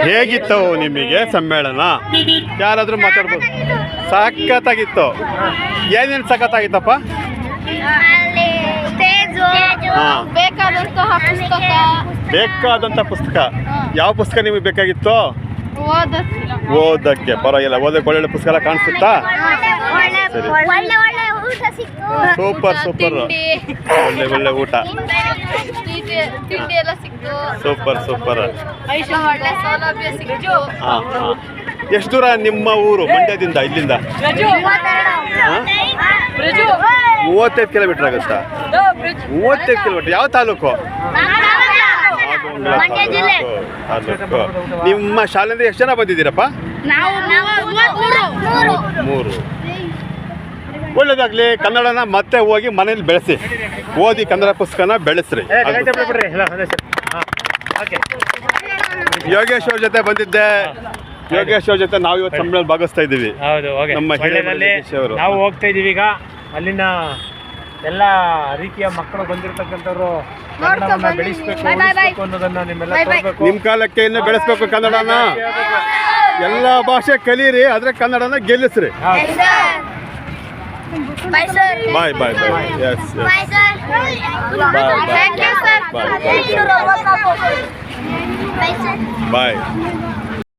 ಹೇಗಿತ್ತು ನಿಮಗೆ ಸಮ್ಮೇಳನ? ಯಾರಾದ್ರೂ ಮಾತಾಡ್ಬೋದು. ಸಖತ್ತಾಗಿತ್ತು. ಏನೇನು ಸಖತ್ತಾಗಿತ್ತಪ್ಪ? ಬೇಕಾದಂಥ ಪುಸ್ತಕ. ಯಾವ ಪುಸ್ತಕ ನಿಮಗೆ ಬೇಕಾಗಿತ್ತು? ಓದಕ್ಕೆ ಪರವಾಗಿಲ್ಲ. ಓದಕ್ಕೆ ಒಳ್ಳೊಳ್ಳೆ ಪುಸ್ತಕ ಎಲ್ಲ ಕಾಣಿಸುತ್ತಾ? Super super. ಒಳ್ಳೆ ಒಳ್ಳೆ ಊಟ. Super super. ಎಷ್ಟು ದೂರ ನಿಮ್ಮ ಊರು ಮಂಡ್ಯದಿಂದ ಇಲ್ಲಿಂದ? 35 ಕಿಲೋಮೀಟರ್ ಆಗುತ್ತಾ? 35 ಕಿಲೋಮೀಟರ್. ಯಾವ ತಾಲೂಕು? ತಾಲೂಕು. ನಿಮ್ಮ ಶಾಲೆಯಿಂದ ಎಷ್ಟು ಜನ ಬಂದಿದ್ದೀರಪ್ಪ? 3. ಒಳ್ಳೇದಾಗ್ಲಿ. ಕನ್ನಡನ ಮತ್ತೆ ಹೋಗಿ ಮನೇಲಿ ಬೆಳೆಸಿ. ಓದಿ ಕನ್ನಡ ಪುಸ್ತಕನ ಬೆಳೆಸ್ರಿ. ಯೋಗೇಶ್ ಅವ್ರ ಜೊತೆ ಬಂದಿದ್ದೆ. ಯೋಗೇಶ್ ಅವ್ರ ಜೊತೆ ನಾವು ಇವತ್ತು ಸಮ್ಮೇಳನ ಭಾಗಿಸ್ತಾ ಇದ್ದೀವಿ. ನಮ್ಮ ನಾವು ಹೋಗ್ತಾ ಇದೀವಿ ಈಗ. ಅಲ್ಲಿನ ಎಲ್ಲ ರೀತಿಯ ಮಕ್ಕಳು ಬಂದಿರತಕ್ಕಂಥವ್ರು ಕನ್ನಡವನ್ನ ಬೆಳೆಸಬೇಕು ಅನ್ನೋದನ್ನ ನಿಮ್ಮೆಲ್ಲ ತೋರಿಸಬೇಕು. ನಿಮ್ಮ ಕಾಲಕ್ಕೆ ಇನ್ನು ಬೆಳೆಸ್ಬೇಕು ಕನ್ನಡನ. ಎಲ್ಲ ಭಾಷೆ ಕಲೀರಿ, ಆದ್ರೆ ಕನ್ನಡನ ಗೆಲ್ಲಿಸ್ರಿ. ಬಾಯ್ ಬಾಯ್ ಬಾಯ್. ಎಸ್ ಬಾಯ್ ಬಾಯ್.